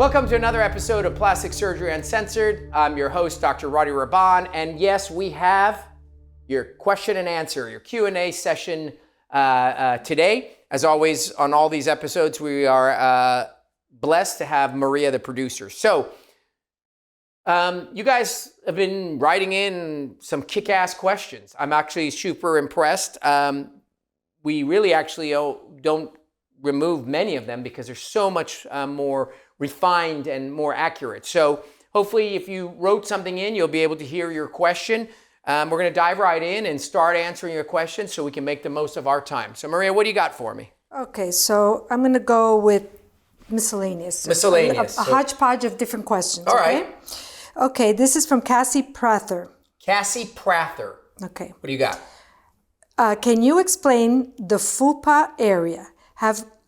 Welcome to another episode of Plastic Surgery Uncensored. I'm your host, Dr. Rahban, and yes, we have your question and answer, your Q&A session today. As always, on all these episodes, we are blessed to have Maria, the producer. So, you guys have been writing in some kick-ass questions. I'm actually super impressed. We really actually don't remove many of them because they're so much more refined and more accurate. So hopefully if you wrote something in, you'll be able to hear your question. We're going to dive right in and start answering your questions so we can make the most of our time. So Maria, what do you got for me? Okay, so I'm going to go with miscellaneous. Miscellaneous. A hodgepodge of different questions. All right. Okay, this is from Cassie Prather. Cassie Prather. Okay. What do you got? Can you explain the Fupa area?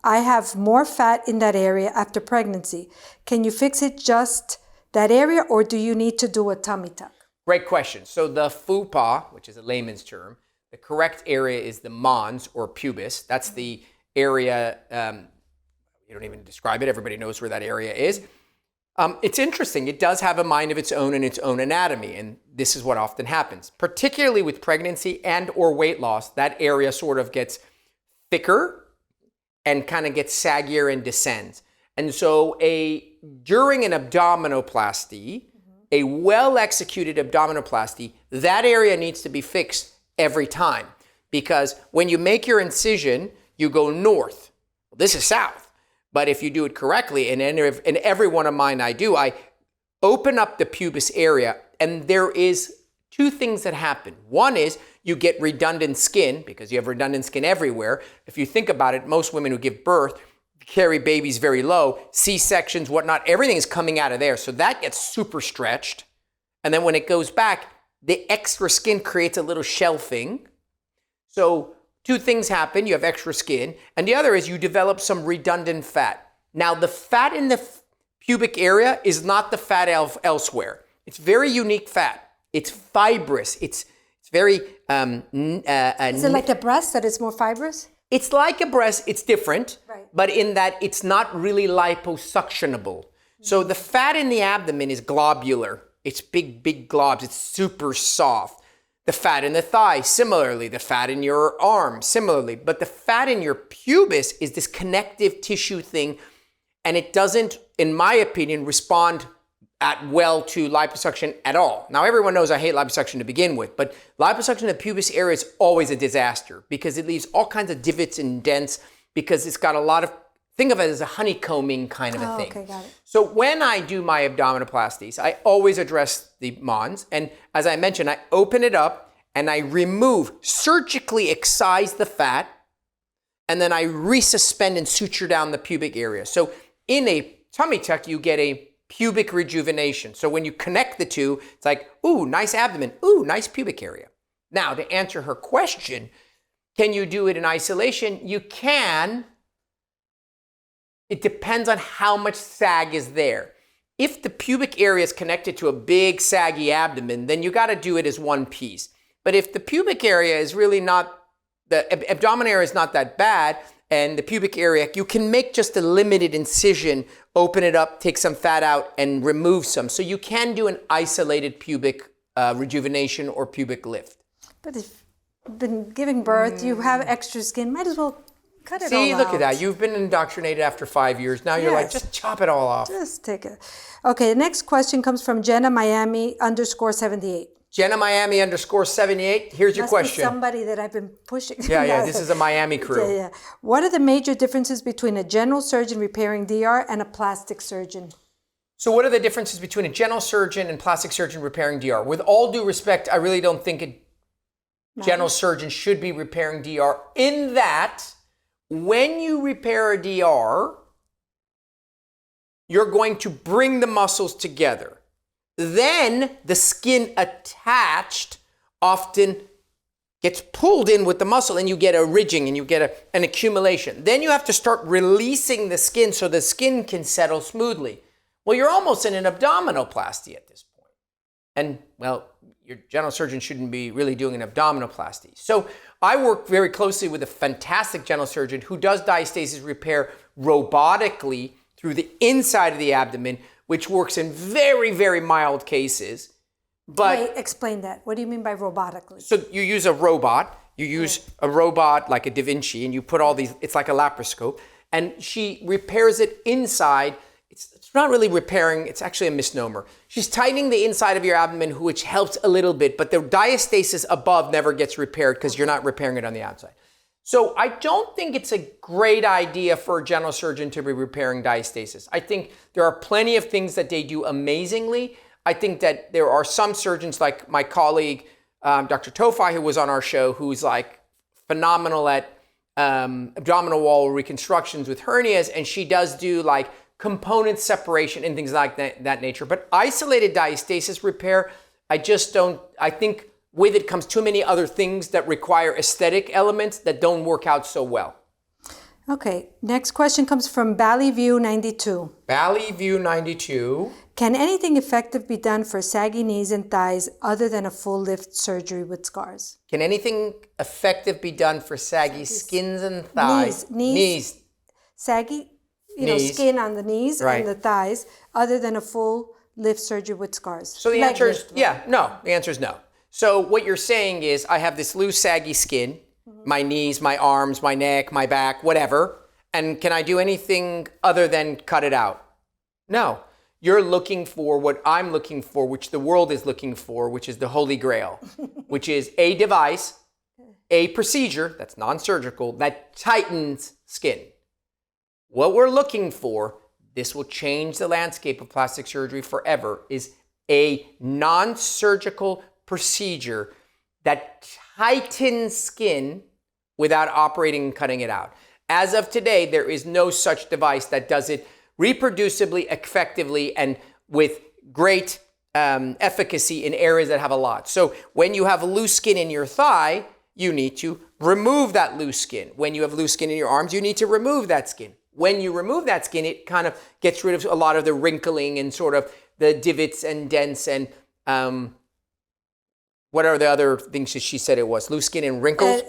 I have more fat in that area after pregnancy. Can you fix it just that area, or do you need to do a tummy tuck? Great question. So the Fupa, which is a layman's term, the correct area is the mons or pubis. That's the area, you don't even describe it. Everybody knows where that area is. It's interesting. It does have a mind of its own and its own anatomy. And this is what often happens, particularly with pregnancy and or weight loss. That area sort of gets thicker and kind of gets saggier and descends. And so during an abdominoplasty, a well-executed abdominoplasty, that area needs to be fixed every time. Because when you make your incision, you go north. Well, this is south. But if you do it correctly, and in every one of mine I do, I open up the pubis area, and there is two things that happen. One is you get redundant skin, because you have redundant skin everywhere. If you think about it, most women who give birth carry babies very low, C-sections, whatnot, everything is coming out of there. So that gets super stretched. And then when it goes back, the extra skin creates a little shelving. So two things happen. You have extra skin. And the other is you develop some redundant fat. Now, the fat in the pubic area is not the fat elsewhere. It's very unique fat. It's fibrous. It's very... is it like a breast that it's more fibrous? It's like a breast. It's different, right, but in that it's not really liposuctionable. So the fat in the abdomen is globular. It's big, big globs. It's super soft. The fat in the thigh, similarly. The fat in your arm, similarly. But the fat in your pubis is this connective tissue thing, and it doesn't, in my opinion, respond well to liposuction at all. Now, everyone knows I hate liposuction to begin with, but liposuction in the pubis area is always a disaster because it leaves all kinds of divots and dents because it's got a lot of, think of it as a honeycombing kind of a thing. Okay, got it. So when I do my abdominoplasties, I always address the mons. And as I mentioned, I open it up and I surgically excise the fat, and then I resuspend and suture down the pubic area. So in a tummy tuck, you get a pubic rejuvenation. So when you connect the two, it's like, ooh, nice abdomen, ooh, nice pubic area. Now, to answer her question, can you do it in isolation? You can. It depends on how much sag is there. If the pubic area is connected to a big saggy abdomen, then you got to do it as one piece. But if the pubic area is really not, the abdomen area is not that bad, and the pubic area, you can make just a limited incision, open it up, take some fat out, and remove some. So you can do an isolated pubic rejuvenation or pubic lift. But if you've been giving birth, you have extra skin, might as well cut it all out. See, look at that. You've been indoctrinated after 5 years. Now you're like, just chop it all off. Just take it. Okay, the next question comes from Jenna Miami _78. Jenna Miami _78. Here's your question. Be somebody that I've been pushing. Yeah, this is a Miami crew. Yeah. What are the major differences between a general surgeon repairing DR and a plastic surgeon? So what are the differences between a general surgeon and plastic surgeon repairing DR? With all due respect, I really don't think a general surgeon should be repairing DR, in that when you repair a DR, you're going to bring the muscles together. Then the skin attached often gets pulled in with the muscle, and you get a ridging and you get an accumulation. Then you have to start releasing the skin so the skin can settle smoothly. Well, you're almost in an abdominoplasty at this point. And, well, your general surgeon shouldn't be really doing an abdominoplasty. So I work very closely with a fantastic general surgeon who does diastasis repair robotically through the inside of the abdomen, which works in very, very mild cases. But Wait, explain that. What do you mean by robotically? so you use a robot. You use a robot like a Da Vinci, and you put all these, it's like a laparoscope, and she repairs it inside. It's not really repairing, it's actually a misnomer. She's tightening the inside of your abdomen, which helps a little bit, but the diastasis above never gets repaired because you're not repairing it on the outside. So I don't think it's a great idea for a general surgeon to be repairing diastasis. I think there are plenty of things that they do amazingly. I think that there are some surgeons like my colleague, Dr. Tofai, who was on our show, who's like phenomenal at abdominal wall reconstructions with hernias, and she does do like component separation and things like that nature. But isolated diastasis repair, I think with it comes too many other things that require aesthetic elements that don't work out so well. Okay, next question comes from Ballyview92. Ballyview92. Can anything effective be done for saggy knees and thighs other than a full lift surgery with scars? Can anything effective be done for saggy skins and thighs? Knees. Saggy, Knees. skin on the knees Right. and the thighs other than a full lift surgery with scars. So the Leg answer is, lift. no. The answer is no. So what you're saying is I have this loose, saggy skin, my knees, my arms, my neck, my back, whatever. And can I do anything other than cut it out? No. You're looking for what I'm looking for, which the world is looking for, which is the Holy Grail, which is a device, a procedure that's non-surgical that tightens skin. What we're looking for, this will change the landscape of plastic surgery forever, is a non-surgical procedure that tightens skin without operating and cutting it out. As of today, there is no such device that does it reproducibly, effectively, and with great efficacy in areas that have a lot. So when you have loose skin in your thigh, you need to remove that loose skin. When you have loose skin in your arms, you need to remove that skin. When you remove that skin, it kind of gets rid of a lot of the wrinkling and sort of the divots and dents and what are the other things that she said it was? Loose skin and wrinkles?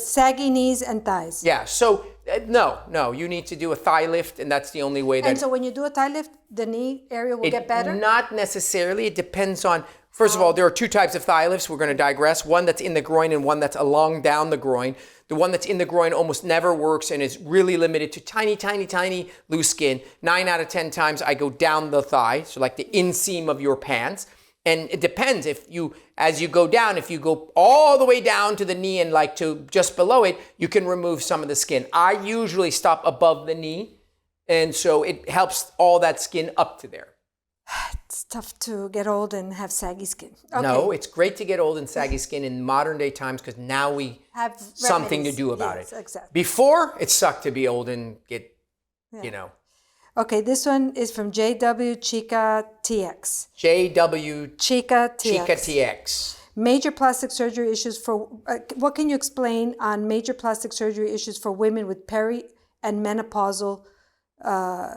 Saggy knees and thighs. Yeah, so no, you need to do a thigh lift, and that's the only way that... And so when you do a thigh lift, the knee area will get better? Not necessarily. It depends on... First of all, there are two types of thigh lifts. We're going to digress. One that's in the groin and one that's along down the groin. The one that's in the groin almost never works and is really limited to tiny, tiny, tiny loose skin. 9 out of 10 times I go down the thigh, so like the inseam of your pants. And it depends as you go down, if you go all the way down to the knee and like to just below it, you can remove some of the skin. I usually stop above the knee, and so it helps all that skin up to there. It's tough to get old and have saggy skin. Okay. No, it's great to get old and saggy skin in modern day times because now we have something remedies. to do about Yes, it. Exactly. Before, it sucked to be old and get, Okay, this one is from JW Chica TX. JW Chica TX. Chica TX. Major plastic surgery issues for, what can you explain on major plastic surgery issues for women with peri and menopausal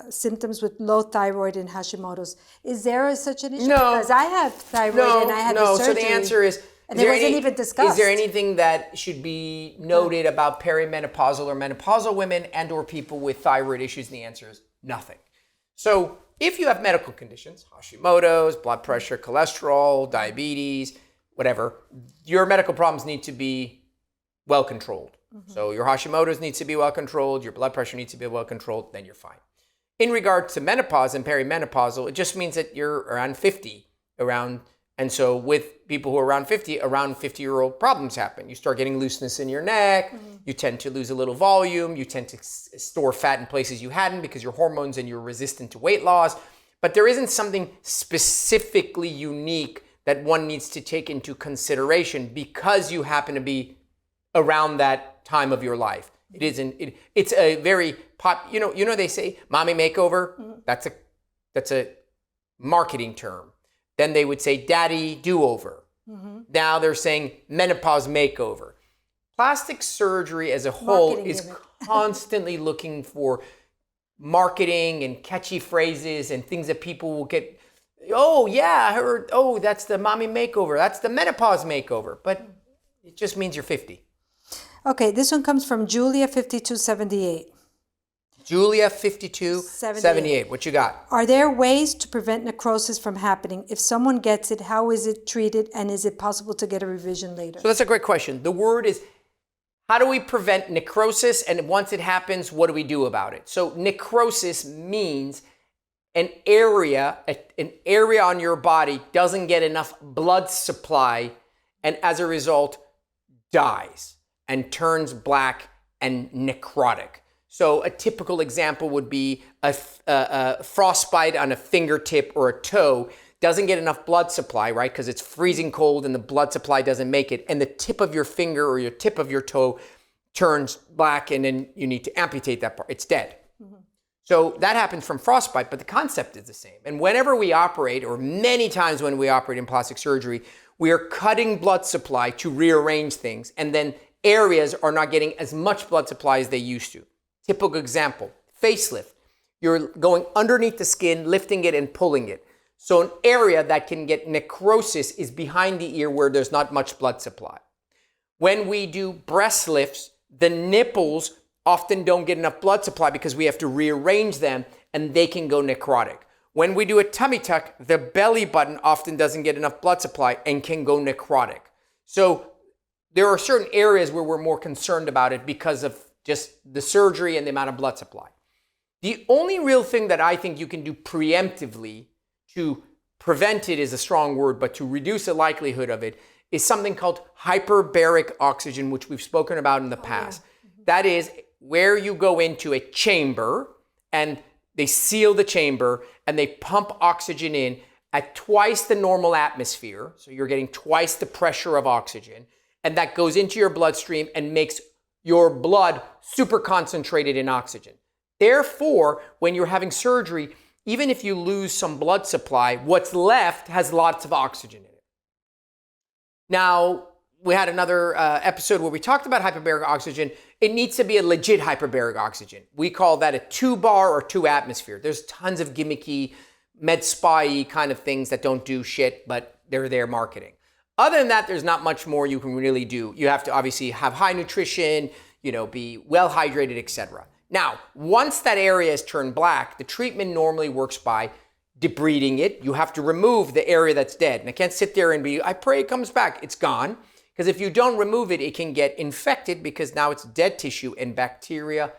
symptoms with low thyroid and Hashimoto's? Is there such an issue? No. Because I have thyroid and I had the surgery. So the answer is, and it wasn't even discussed. Is there anything that should be noted about perimenopausal or menopausal women and or people with thyroid issues? And the answer is nothing. So if you have medical conditions, Hashimoto's, blood pressure, cholesterol, diabetes, whatever, your medical problems need to be well controlled. Mm-hmm. So your Hashimoto's needs to be well controlled, your blood pressure needs to be well controlled, then you're fine. In regard to menopause and perimenopausal, it just means that you're around 50, and so with people who are around 50-year-old problems happen. You start getting looseness in your neck, you tend to lose a little volume, you tend to store fat in places you hadn't because your hormones and you're resistant to weight loss. But there isn't something specifically unique that one needs to take into consideration because you happen to be around that time of your life. It isn't. It's a very You know they say mommy makeover. Mm-hmm. That's a marketing term. Then they would say daddy do-over. Mm-hmm. Now they're saying menopause makeover. Plastic surgery as a whole is constantly looking for marketing and catchy phrases and things that people will get. Oh yeah, I heard. Oh, that's the mommy makeover. That's the menopause makeover. But it just means you're 50. Okay, this one comes from Julia 5278. Julia, 5278. What you got? Are there ways to prevent necrosis from happening? If someone gets it, how is it treated, and is it possible to get a revision later? So that's a great question. The word is, how do we prevent necrosis? And once it happens, what do we do about it? So necrosis means an area on your body doesn't get enough blood supply, and as a result, dies and turns black and necrotic. So a typical example would be a frostbite on a fingertip or a toe. Doesn't get enough blood supply, right? Because it's freezing cold and the blood supply doesn't make it. And the tip of your finger or your tip of your toe turns black, and then you need to amputate that part. It's dead. Mm-hmm. So that happens from frostbite, but the concept is the same. And whenever we operate, or many times when we operate in plastic surgery, we are cutting blood supply to rearrange things. And then areas are not getting as much blood supply as they used to. Typical example, facelift. You're going underneath the skin, lifting it and pulling it. So an area that can get necrosis is behind the ear where there's not much blood supply. When we do breast lifts, the nipples often don't get enough blood supply because we have to rearrange them, and they can go necrotic. When we do a tummy tuck, the belly button often doesn't get enough blood supply and can go necrotic. So there are certain areas where we're more concerned about it because of just the surgery and the amount of blood supply. The only real thing that I think you can do preemptively to prevent it is a strong word, but to reduce the likelihood of it is something called hyperbaric oxygen, which we've spoken about in the past. That is where you go into a chamber and they seal the chamber and they pump oxygen in at twice the normal atmosphere. So you're getting twice the pressure of oxygen, and that goes into your bloodstream and makes your blood super concentrated in oxygen. Therefore, when you're having surgery, even if you lose some blood supply, what's left has lots of oxygen in it. Now, we had another episode where we talked about hyperbaric oxygen. It needs to be a legit hyperbaric oxygen. We call that a 2-bar or 2 atmosphere. There's tons of gimmicky, med spa-y kind of things that don't do shit, but they're there marketing. Other than that, there's not much more you can really do. You have to obviously have high nutrition, be well hydrated, etc. Now, once that area is turned black, the treatment normally works by debriding it. You have to remove the area that's dead. And I can't sit there and I pray it comes back. It's gone. Because if you don't remove it, it can get infected because now it's dead tissue, and bacteria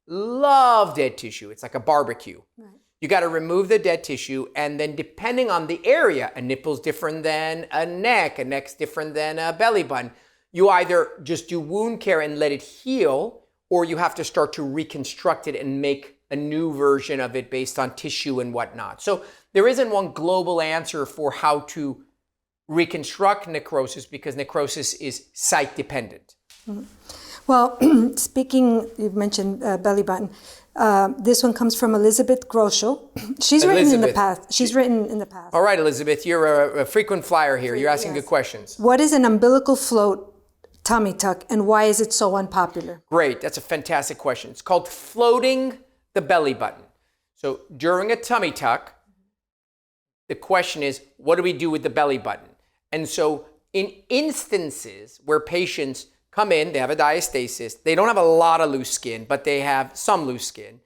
love dead tissue. It's like a barbecue. Right. You got to remove the dead tissue, and then depending on the area, a nipple's different than a neck's different than a belly button. You either just do wound care and let it heal, or you have to start to reconstruct it and make a new version of it based on tissue and whatnot. So there isn't one global answer for how to reconstruct necrosis because necrosis is site dependent. Mm-hmm. Well, speaking, you've mentioned belly button. This one comes from Elizabeth Groschel. She's written in the past. All right, Elizabeth, you're a frequent flyer here. You're asking good questions. What is an umbilical float tummy tuck, and why is it so unpopular? Great, that's a fantastic question. It's called floating the belly button. So during a tummy tuck, the question is, what do we do with the belly button? And so in instances where patients come in, they have a diastasis, they don't have a lot of loose skin, but they have some loose skin,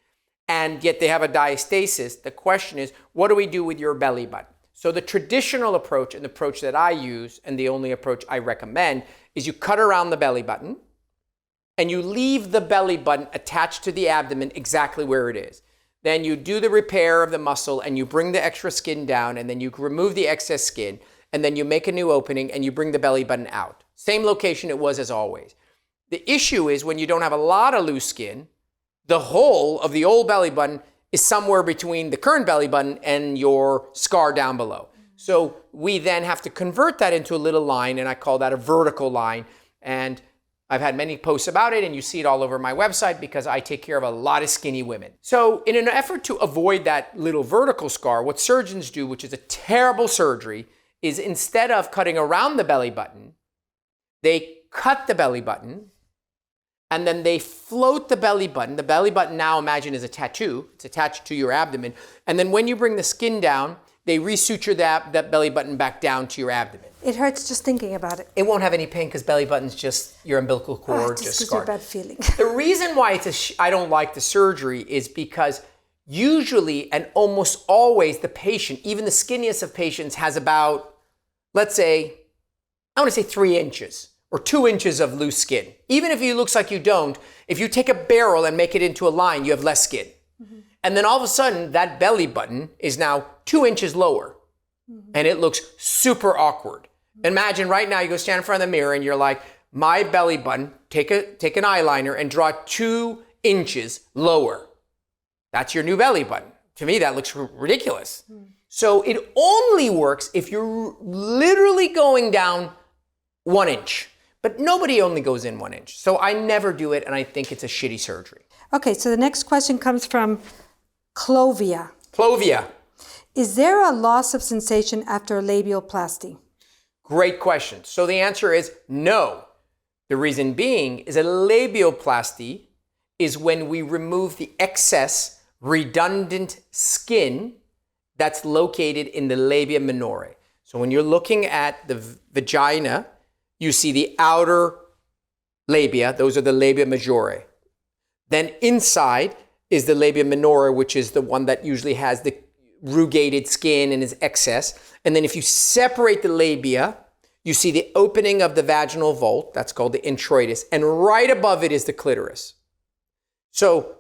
and yet they have a diastasis, the question is, what do we do with your belly button? So the traditional approach, and the approach that I use, and the only approach I recommend, is you cut around the belly button, and you leave the belly button attached to the abdomen exactly where it is. Then you do the repair of the muscle, and you bring the extra skin down, and then you remove the excess skin, and then you make a new opening, and you bring the belly button out. Same location it was as always. The issue is when you don't have a lot of loose skin, the whole of the old belly button is somewhere between the current belly button and your scar down below. So we then have to convert that into a little line, and I call that a vertical line. And I've had many posts about it, and you see it all over my website because I take care of a lot of skinny women. So in an effort to avoid that little vertical scar, what surgeons do, which is a terrible surgery, is instead of cutting around the belly button, they cut the belly button, and then they float the belly button. The belly button now, imagine, is a tattoo. It's attached to your abdomen. And then when you bring the skin down, they resuture that belly button back down to your abdomen. It hurts just thinking about it. It won't have any pain because belly button's just your umbilical cord, just gives scarred. you a bad feeling. The reason why I don't like the surgery is because usually and almost always the patient, even the skinniest of patients, has about, let's say, I want to say 3 inches or 2 inches of loose skin. Even if it looks like you don't, if you take a barrel and make it into a line, you have less skin. Mm-hmm. And then all of a sudden, that belly button is now 2 inches lower. Mm-hmm. And it looks super awkward. Imagine right now you go stand in front of the mirror and you're like, my belly button, take an eyeliner and draw 2 inches lower. That's your new belly button. To me, that looks ridiculous. So it only works if you're literally going down 1 inch. But nobody only goes in 1 inch. So I never do it, and I think it's a shitty surgery. Okay, so the next question comes from Clovia. Clovia. Is there a loss of sensation after labiaplasty? Great question. So the answer is no. The reason being is a labiaplasty is when we remove the excess redundant skin that's located in the labia minore. So when you're looking at the vagina, you see the outer labia. Those are the labia majore. Then inside is the labia minore, which is the one that usually has the rugated skin and is excess. And then if you separate the labia, you see the opening of the vaginal vault. That's called the introitus. And right above it is the clitoris. So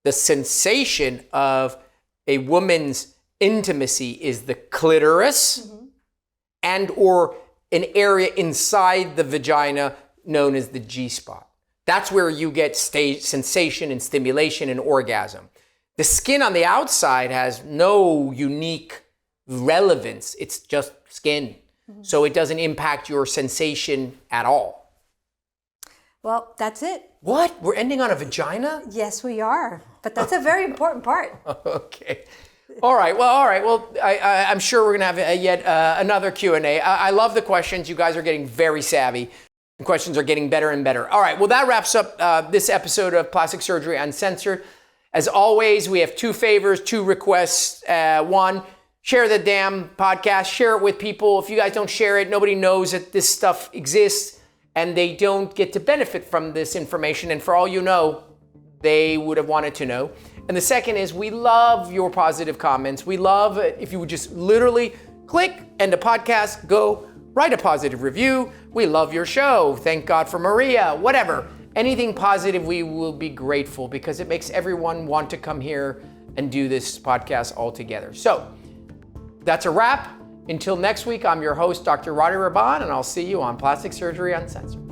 the sensation of a woman's intimacy is the clitoris and or an area inside the vagina known as the G-spot. That's where you get sensation and stimulation and orgasm. The skin on the outside has no unique relevance. It's just skin. So it doesn't impact your sensation at all. Well, that's it. What? We're ending on a vagina? Yes, we are. But that's a very important part. Okay. All right. Well, I'm sure we're going to have yet another Q&A. I love the questions. You guys are getting very savvy. The questions are getting better and better. All right. Well, that wraps up this episode of Plastic Surgery Uncensored. As always, we have 2 favors, 2 requests. One, share the damn podcast. Share it with people. If you guys don't share it, nobody knows that this stuff exists and they don't get to benefit from this information. And for all you know, they would have wanted to know. And the second is we love your positive comments. We love it if you would just literally click end the podcast, go write a positive review. We love your show. Thank God for Maria, whatever. Anything positive, we will be grateful because it makes everyone want to come here and do this podcast all together. So that's a wrap. Until next week, I'm your host, Dr. Rahban, and I'll see you on Plastic Surgery Uncensored.